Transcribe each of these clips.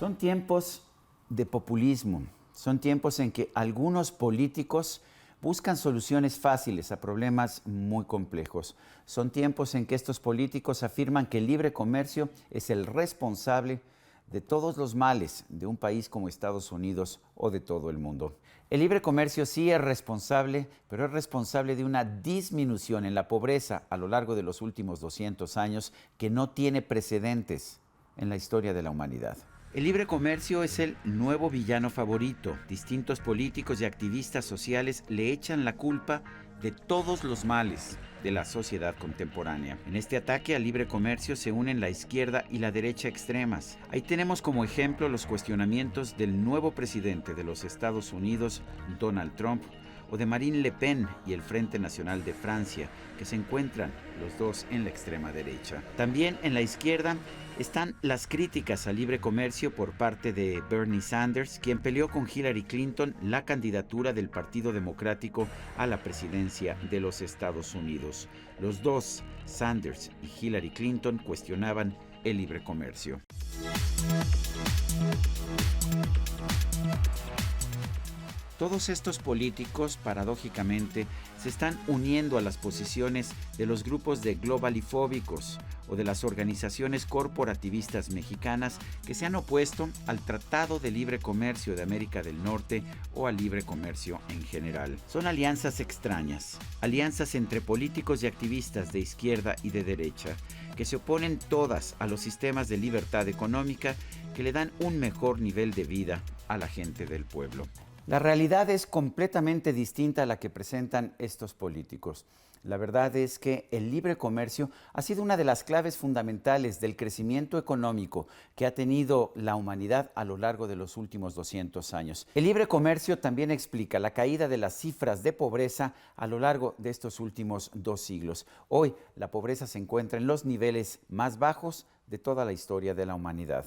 Son tiempos de populismo, son tiempos en que algunos políticos buscan soluciones fáciles a problemas muy complejos. Son tiempos en que estos políticos afirman que el libre comercio es el responsable de todos los males de un país como Estados Unidos o de todo el mundo. El libre comercio sí es responsable, pero es responsable de una disminución en la pobreza a lo largo de los últimos 200 años que no tiene precedentes en la historia de la humanidad. El libre comercio es el nuevo villano favorito. Distintos políticos y activistas sociales le echan la culpa de todos los males de la sociedad contemporánea. En este ataque al libre comercio se unen la izquierda y la derecha extremas. Ahí tenemos como ejemplo los cuestionamientos del nuevo presidente de los Estados Unidos, Donald Trump, o de Marine Le Pen y el Frente Nacional de Francia, que se encuentran los dos en la extrema derecha. También en la izquierda están las críticas al libre comercio por parte de Bernie Sanders, quien peleó con Hillary Clinton la candidatura del Partido Democrático a la presidencia de los Estados Unidos. Los dos, Sanders y Hillary Clinton, cuestionaban el libre comercio. Todos estos políticos, paradójicamente, se están uniendo a las posiciones de los grupos de globalifóbicos o de las organizaciones corporativistas mexicanas que se han opuesto al Tratado de Libre Comercio de América del Norte o al libre comercio en general. Son alianzas extrañas, alianzas entre políticos y activistas de izquierda y de derecha, que se oponen todas a los sistemas de libertad económica que le dan un mejor nivel de vida a la gente del pueblo. La realidad es completamente distinta a la que presentan estos políticos. La verdad es que el libre comercio ha sido una de las claves fundamentales del crecimiento económico que ha tenido la humanidad a lo largo de los últimos 200 años. El libre comercio también explica la caída de las cifras de pobreza a lo largo de estos últimos 2 siglos. Hoy la pobreza se encuentra en los niveles más bajos de toda la historia de la humanidad.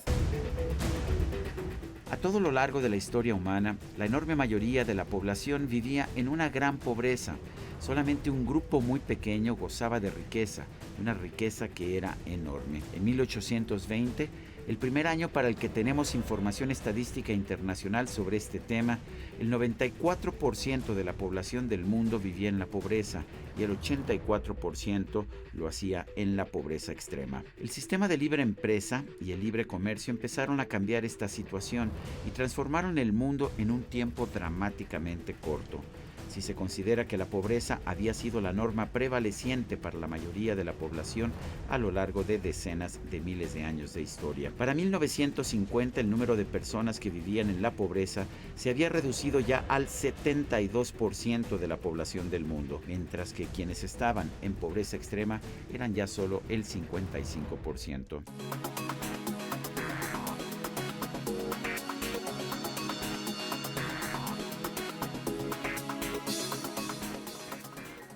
A todo lo largo de la historia humana, la enorme mayoría de la población vivía en una gran pobreza. Solamente un grupo muy pequeño gozaba de riqueza, una riqueza que era enorme. En 1820, el primer año para el que tenemos información estadística internacional sobre este tema, el 94% de la población del mundo vivía en la pobreza y el 84% lo hacía en la pobreza extrema. El sistema de libre empresa y el libre comercio empezaron a cambiar esta situación y transformaron el mundo en un tiempo dramáticamente corto. Si se considera que la pobreza había sido la norma prevaleciente para la mayoría de la población a lo largo de decenas de miles de años de historia. Para 1950 el número de personas que vivían en la pobreza se había reducido ya al 72% de la población del mundo, mientras que quienes estaban en pobreza extrema eran ya solo el 55%.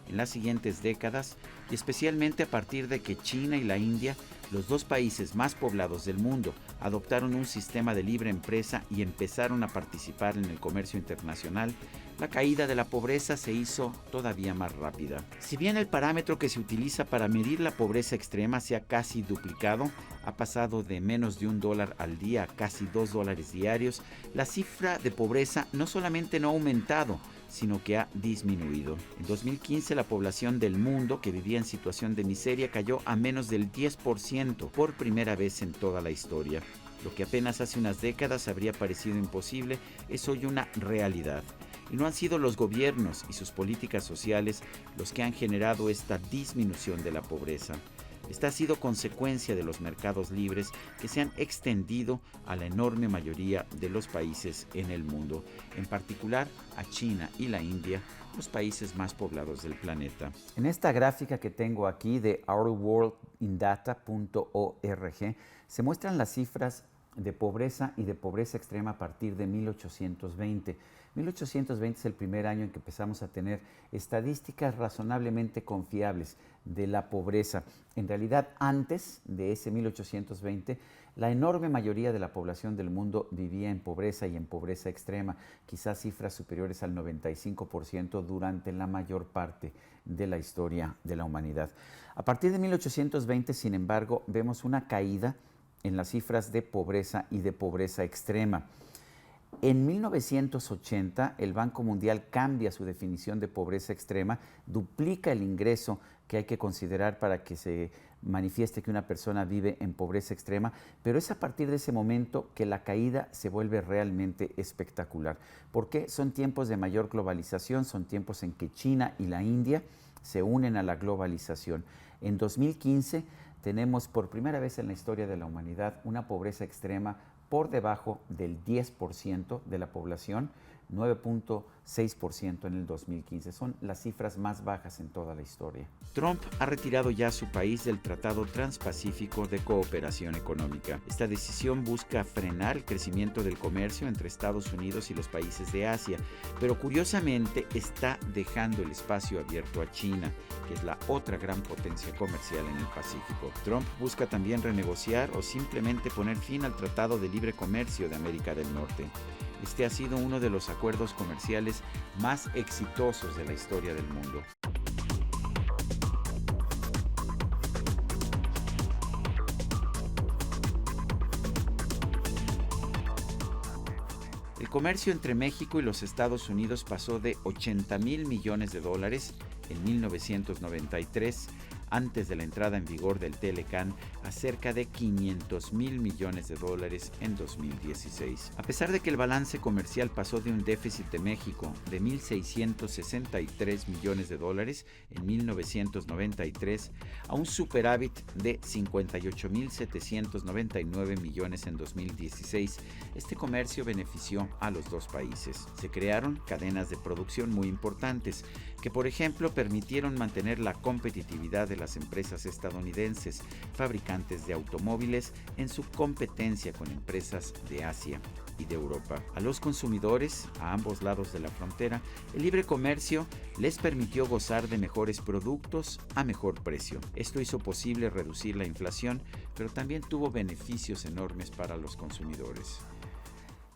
En las siguientes décadas, y especialmente a partir de que China y la India, los dos países más poblados del mundo, adoptaron un sistema de libre empresa y empezaron a participar en el comercio internacional, la caída de la pobreza se hizo todavía más rápida. Si bien el parámetro que se utiliza para medir la pobreza extrema se ha casi duplicado, ha pasado de menos de $1 al día a casi $2 diarios, la cifra de pobreza no solamente no ha aumentado, sino que ha disminuido. En 2015 la población del mundo que vivía en situación de miseria cayó a menos del 10% por primera vez en toda la historia. Lo que apenas hace unas décadas habría parecido imposible es hoy una realidad. Y no han sido los gobiernos y sus políticas sociales los que han generado esta disminución de la pobreza. Esta ha sido consecuencia de los mercados libres que se han extendido a la enorme mayoría de los países en el mundo, en particular a China y la India, los países más poblados del planeta. En esta gráfica que tengo aquí de ourworldindata.org se muestran las cifras de pobreza y de pobreza extrema a partir de 1820. 1820 es el primer año en que empezamos a tener estadísticas razonablemente confiables de la pobreza. En realidad, antes de ese 1820, la enorme mayoría de la población del mundo vivía en pobreza y en pobreza extrema, quizás cifras superiores al 95% durante la mayor parte de la historia de la humanidad. A partir de 1820, sin embargo, vemos una caída en las cifras de pobreza y de pobreza extrema. En 1980, el Banco Mundial cambia su definición de pobreza extrema, duplica el ingreso que hay que considerar para que se manifieste que una persona vive en pobreza extrema, pero es a partir de ese momento que la caída se vuelve realmente espectacular. ¿Por qué? Son tiempos de mayor globalización, son tiempos en que China y la India se unen a la globalización. En 2015 tenemos por primera vez en la historia de la humanidad una pobreza extrema por debajo del 10% de la población, 9.6% en el 2015. Son las cifras más bajas en toda la historia. Trump ha retirado ya a su país del Tratado Transpacífico de Cooperación Económica. Esta decisión busca frenar el crecimiento del comercio entre Estados Unidos y los países de Asia, pero curiosamente está dejando el espacio abierto a China, que es la otra gran potencia comercial en el Pacífico. Trump busca también renegociar o simplemente poner fin al Tratado de Libre Comercio de América del Norte. Este ha sido uno de los acuerdos comerciales más exitosos de la historia del mundo. El comercio entre México y los Estados Unidos pasó de 80,000 millones de dólares en 1993, antes de la entrada en vigor del Telecán, a cerca de 500,000 millones de dólares en 2016. A pesar de que el balance comercial pasó de un déficit de México de 1,663 millones de dólares en 1993 a un superávit de 58,799 millones en 2016, este comercio benefició a los dos países. Se crearon cadenas de producción muy importantes que, por ejemplo, permitieron mantener la competitividad de las empresas estadounidenses fabricantes de automóviles en su competencia con empresas de Asia y de Europa. A los consumidores, a ambos lados de la frontera, el libre comercio les permitió gozar de mejores productos a mejor precio. Esto hizo posible reducir la inflación, pero también tuvo beneficios enormes para los consumidores.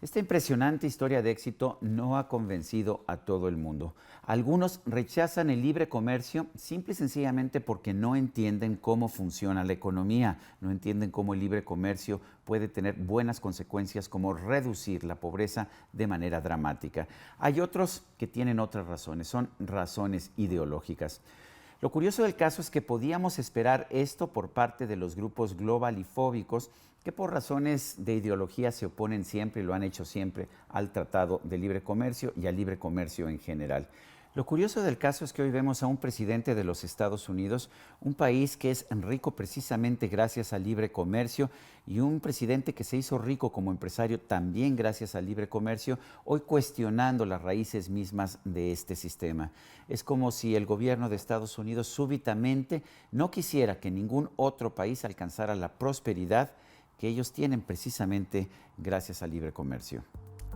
Esta impresionante historia de éxito no ha convencido a todo el mundo. Algunos rechazan el libre comercio simple y sencillamente porque no entienden cómo funciona la economía, no entienden cómo el libre comercio puede tener buenas consecuencias como reducir la pobreza de manera dramática. Hay otros que tienen otras razones, son razones ideológicas. Lo curioso del caso es que podíamos esperar esto por parte de los grupos globalifóbicos que por razones de ideología se oponen siempre y lo han hecho siempre al Tratado de Libre Comercio y al libre comercio en general. Lo curioso del caso es que hoy vemos a un presidente de los Estados Unidos, un país que es rico precisamente gracias al libre comercio, y un presidente que se hizo rico como empresario también gracias al libre comercio, hoy cuestionando las raíces mismas de este sistema. Es como si el gobierno de Estados Unidos súbitamente no quisiera que ningún otro país alcanzara la prosperidad que ellos tienen precisamente gracias al libre comercio.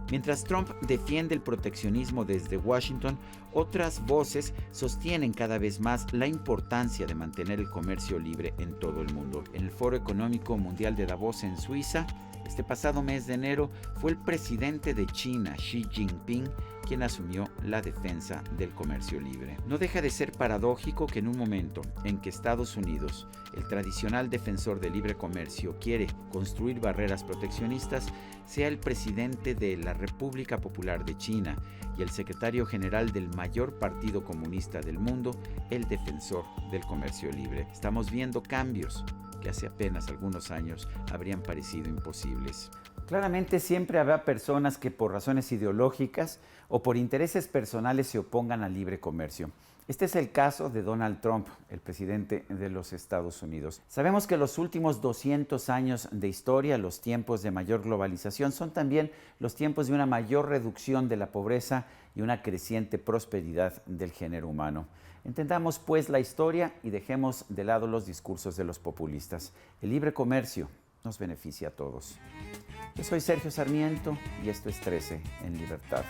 Mientras Trump defiende el proteccionismo desde Washington, otras voces sostienen cada vez más la importancia de mantener el comercio libre en todo el mundo. En el Foro Económico Mundial de Davos en Suiza, este pasado mes de enero, fue el presidente de China, Xi Jinping, quien asumió la defensa del comercio libre. No deja de ser paradójico que en un momento en que Estados Unidos, el tradicional defensor del libre comercio, quiere construir barreras proteccionistas, sea el presidente de la República Popular de China y el secretario general del mayor partido comunista del mundo, el defensor del comercio libre. Estamos viendo cambios que hace apenas algunos años habrían parecido imposibles. Claramente siempre habrá personas que por razones ideológicas o por intereses personales se opongan al libre comercio. Este es el caso de Donald Trump, el presidente de los Estados Unidos. Sabemos que los últimos 200 años de historia, los tiempos de mayor globalización, son también los tiempos de una mayor reducción de la pobreza y una creciente prosperidad del género humano. Entendamos pues la historia y dejemos de lado los discursos de los populistas. El libre comercio nos beneficia a todos. Yo soy Sergio Sarmiento y esto es 13 en Libertad.